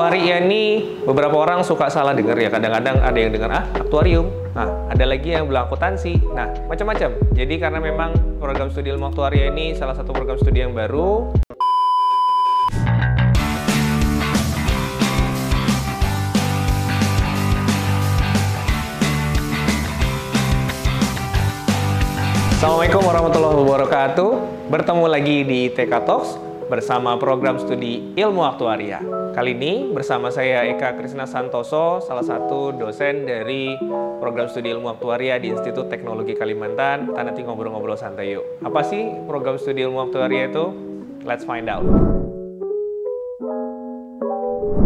Aktuaria ini beberapa orang suka salah dengar ya. Kadang-kadang ada yang dengar aktuarium. Nah, ada lagi yang bilang akuntansi. Nah, macam-macam. Jadi karena memang program studi ilmu aktuaria ini salah satu program studi yang baru. Assalamualaikum warahmatullahi wabarakatuh. Bertemu lagi di TK Talks bersama program studi ilmu aktuaria. Kali ini bersama saya Eka Krisna Santoso, salah satu dosen dari program studi ilmu aktuaria di Institut Teknologi Kalimantan. Kita nanti ngobrol-ngobrol santai yuk. Apa sih program studi ilmu aktuaria itu? Let's find out.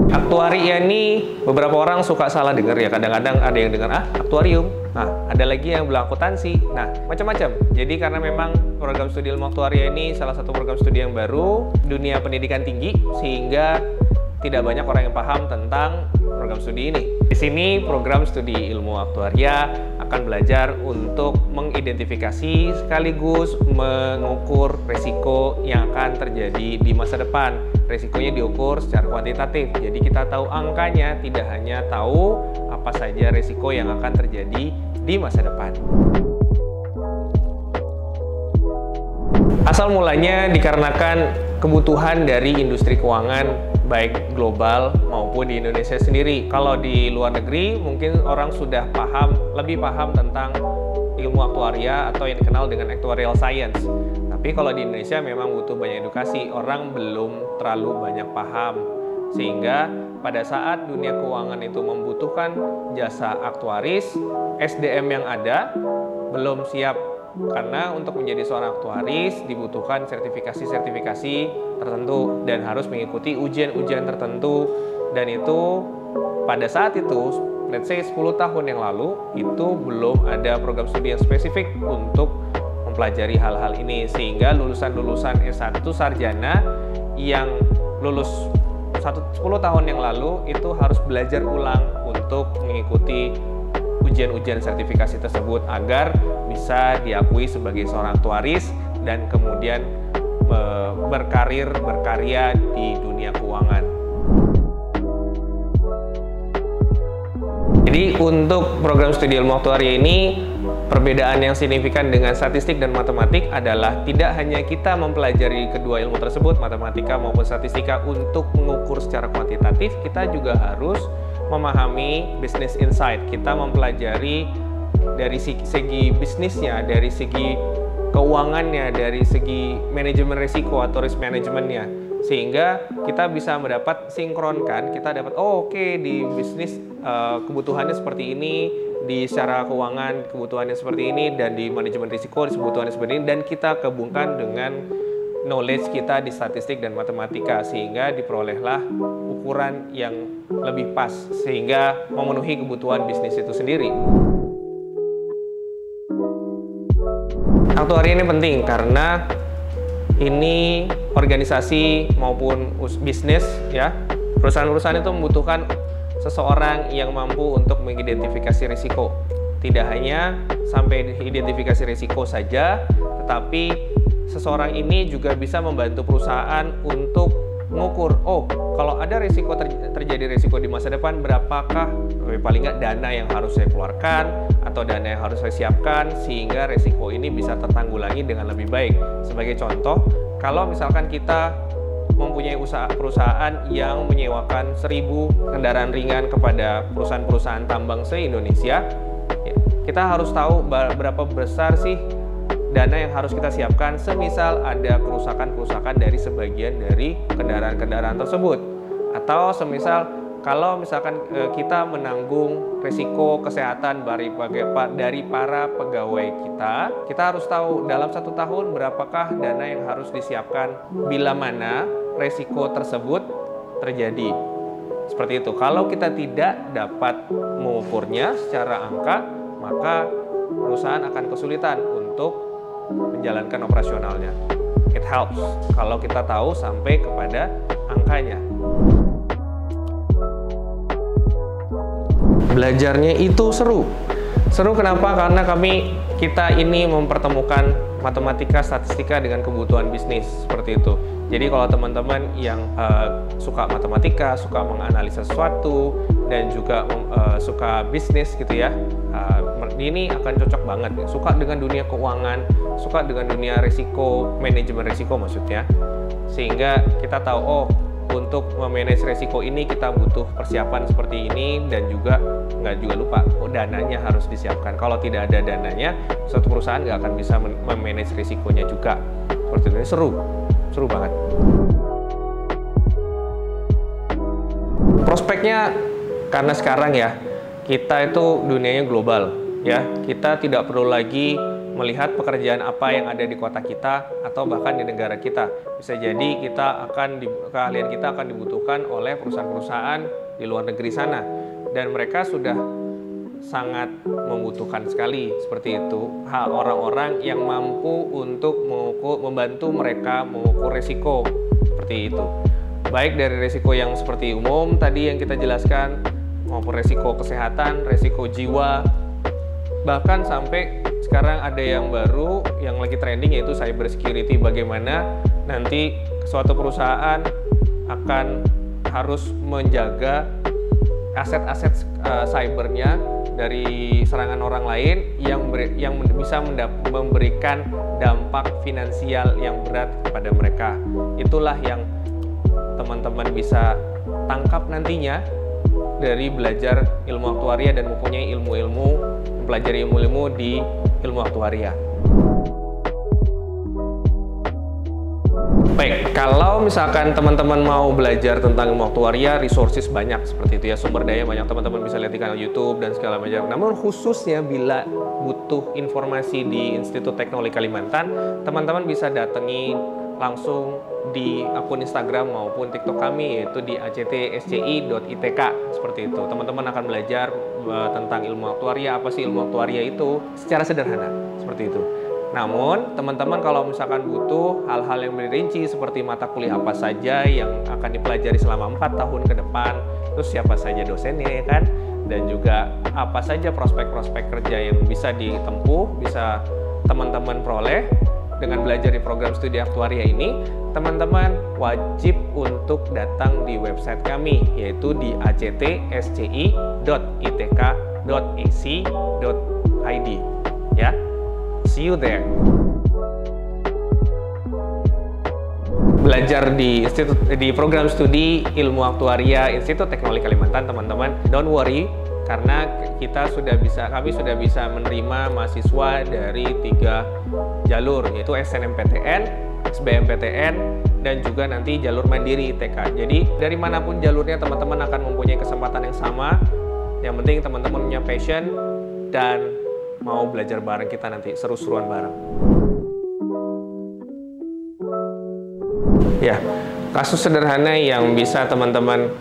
Aktuaria ini beberapa orang suka salah dengar ya. Kadang-kadang ada yang dengar aktuarium. Nah, ada lagi yang bilang akuntansi. Nah, macam-macam. Jadi karena memang program studi ilmu aktuaria ini salah satu program studi yang baru dunia pendidikan tinggi, sehingga tidak banyak orang yang paham tentang program studi ini. Di sini program studi ilmu aktuaria akan belajar untuk mengidentifikasi sekaligus mengukur risiko yang akan terjadi di masa depan. Risikonya diukur secara kuantitatif. Jadi kita tahu angkanya, tidak hanya tahu apa saja risiko yang akan terjadi di masa depan. Asal mulanya dikarenakan kebutuhan dari industri keuangan baik global maupun di Indonesia sendiri. Kalau di luar negeri mungkin orang sudah lebih paham tentang ilmu aktuaria atau yang dikenal dengan actuarial science. Tapi kalau di Indonesia memang butuh banyak edukasi, orang belum terlalu banyak paham. Sehingga pada saat dunia keuangan itu membutuhkan jasa aktuaris, SDM yang ada belum siap. Karena untuk menjadi seorang aktuaris dibutuhkan sertifikasi-sertifikasi tertentu dan harus mengikuti ujian-ujian tertentu. Dan itu pada saat itu, let's say 10 tahun yang lalu, itu belum ada program studi yang spesifik untuk mempelajari hal-hal ini. Sehingga lulusan-lulusan S1 sarjana yang lulus 10 tahun yang lalu itu harus belajar ulang untuk mengikuti ujian-ujian sertifikasi tersebut agar bisa diakui sebagai seorang aktuaris dan kemudian berkarya di dunia keuangan. Jadi untuk program studi ilmu aktuaria ini, perbedaan yang signifikan dengan statistik dan matematik adalah tidak hanya kita mempelajari kedua ilmu tersebut, matematika maupun statistika, untuk mengukur secara kuantitatif, kita juga harus memahami business insight. Kita mempelajari dari segi bisnisnya, dari segi keuangannya, dari segi manajemen risiko atau risk manajemennya, sehingga kita bisa mendapat sinkronkan. Kita dapat oke, di bisnis kebutuhannya seperti ini, di secara keuangan kebutuhannya seperti ini, dan di manajemen risiko kebutuhannya seperti ini, dan kita gabungkan dengan knowledge kita di statistik dan matematika, sehingga diperolehlah ukuran yang lebih pas sehingga memenuhi kebutuhan bisnis itu sendiri. Aktuaria ini penting karena ini organisasi maupun bisnis ya, perusahaan-perusahaan itu membutuhkan seseorang yang mampu untuk mengidentifikasi risiko. Tidak hanya sampai identifikasi risiko saja, tetapi seseorang ini juga bisa membantu perusahaan untuk mengukur, kalau ada risiko terjadi risiko di masa depan, berapakah paling nggak dana yang harus saya keluarkan atau dana yang harus saya siapkan sehingga risiko ini bisa tertanggulangi dengan lebih baik. Sebagai contoh, kalau misalkan kita mempunyai perusahaan yang menyewakan 1000 kendaraan ringan kepada perusahaan-perusahaan tambang se-Indonesia, kita harus tahu berapa besar sih dana yang harus kita siapkan semisal ada kerusakan-kerusakan dari sebagian dari kendaraan-kendaraan tersebut. Atau semisal kalau misalkan kita menanggung risiko kesehatan dari para pegawai kita harus tahu dalam 1 tahun berapakah dana yang harus disiapkan bila mana risiko tersebut terjadi. Seperti itu. Kalau kita tidak dapat mengukurnya secara angka, maka perusahaan akan kesulitan untuk menjalankan operasionalnya. It helps kalau kita tahu sampai kepada angkanya. Belajarnya itu seru. Seru kenapa? Karena kita ini mempertemukan matematika, statistika dengan kebutuhan bisnis, seperti itu. Jadi kalau teman-teman yang suka matematika, suka menganalisa sesuatu, dan juga suka bisnis gitu ya, ini akan cocok banget. Suka dengan dunia keuangan, suka dengan dunia risiko, manajemen risiko maksudnya. Sehingga kita tahu, oh, untuk memanage risiko ini kita butuh persiapan seperti ini, dan juga nggak juga lupa, dananya harus disiapkan. Kalau tidak ada dananya, suatu perusahaan nggak akan bisa memanage risikonya juga. Seperti ini seru banget. Prospeknya, karena sekarang ya kita itu dunianya global ya, kita tidak perlu lagi melihat pekerjaan apa yang ada di kota kita atau bahkan di negara kita. Bisa jadi keahlian kita akan dibutuhkan oleh perusahaan-perusahaan di luar negeri sana, dan mereka sudah sangat membutuhkan sekali seperti itu orang-orang yang mampu untuk membantu mereka mengukur risiko seperti itu, baik dari risiko yang seperti umum tadi yang kita jelaskan, maupun risiko kesehatan, risiko jiwa, bahkan sampai sekarang ada yang baru yang lagi trending, yaitu cyber security. Bagaimana nanti suatu perusahaan akan harus menjaga aset-aset cybernya dari serangan orang lain yang bisa memberikan dampak finansial yang berat kepada mereka. Itulah yang teman-teman bisa tangkap nantinya dari belajar ilmu aktuaria dan mempunyai mempelajari ilmu-ilmu di ilmu aktuaria. Baik, kalau misalkan teman-teman mau belajar tentang ilmu aktuaria, resources banyak seperti itu ya, sumber daya banyak, teman-teman bisa lihat di kanal YouTube dan segala macam. Namun khususnya bila butuh informasi di Institut Teknologi Kalimantan, teman-teman bisa datangi langsung di akun Instagram maupun TikTok kami, yaitu di actsci.itk, seperti itu. Teman-teman akan belajar tentang ilmu aktuaria, apa sih ilmu aktuaria itu secara sederhana, seperti itu. Namun, teman-teman kalau misalkan butuh hal-hal yang lebih rinci seperti mata kuliah apa saja yang akan dipelajari selama 4 tahun ke depan, terus siapa saja dosennya ya kan, dan juga apa saja prospek-prospek kerja yang bisa ditempuh, bisa teman-teman peroleh dengan belajar di program studi aktuaria ini, teman-teman wajib untuk datang di website kami, yaitu di actsci.itk.ac.id ya. See you there. Belajar di program studi ilmu aktuaria Institut Teknologi Kalimantan, teman-teman, don't worry, karena kami sudah bisa menerima mahasiswa dari 3 jalur, yaitu SNMPTN, SBMPTN, dan juga nanti jalur mandiri ITK. Jadi dari manapun jalurnya, teman-teman akan mempunyai kesempatan yang sama. Yang penting teman-teman punya passion dan mau belajar bareng kita nanti, seru-seruan bareng. Ya, kasus sederhana yang bisa teman-teman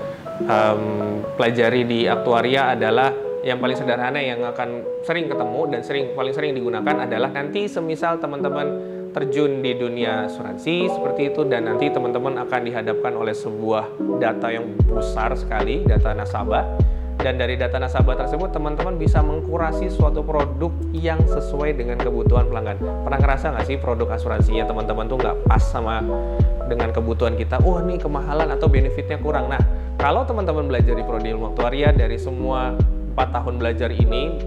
pelajari di aktuaria adalah yang paling sederhana yang akan sering ketemu dan paling sering digunakan adalah nanti semisal teman-teman terjun di dunia asuransi seperti itu, dan nanti teman-teman akan dihadapkan oleh sebuah data yang besar sekali, data nasabah. Dan dari data nasabah tersebut, teman-teman bisa mengkurasi suatu produk yang sesuai dengan kebutuhan pelanggan. Pernah ngerasa nggak sih produk asuransinya teman-teman tuh nggak pas sama dengan kebutuhan kita? Oh, ini kemahalan atau benefitnya kurang. Nah, kalau teman-teman belajar di Prodi Ilmu Aktuaria, dari semua 4 tahun belajar ini,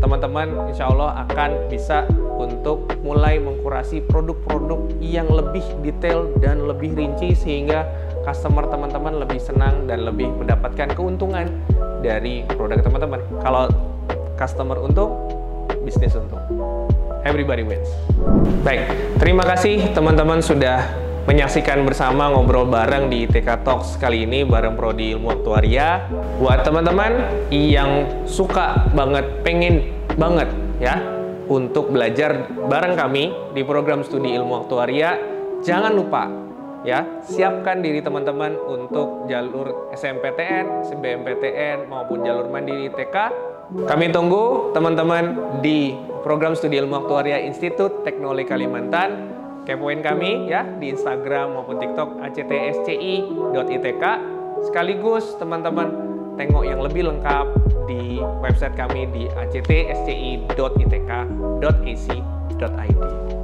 teman-teman insya Allah akan bisa untuk mulai mengkurasi produk-produk yang lebih detail dan lebih rinci, sehingga customer teman-teman lebih senang dan lebih mendapatkan keuntungan dari produk teman-teman. Kalau customer untung, bisnis untung. Everybody wins. Baik, terima kasih teman-teman sudah menyaksikan bersama ngobrol bareng di ITK Talks kali ini bareng Prodi Ilmu Aktuaria. Buat teman-teman yang suka banget, pengen banget ya untuk belajar bareng kami di program studi Ilmu Aktuaria, jangan lupa ya, siapkan diri teman-teman untuk jalur SMPTN, SBMPTN maupun jalur mandiri ITK. Kami tunggu teman-teman di program studi Ilmu Aktuaria Institut Teknologi Kalimantan. Kepoin kami ya di Instagram maupun TikTok actsci.itk. Sekaligus teman-teman tengok yang lebih lengkap di website kami di actsci.itk.ac.id.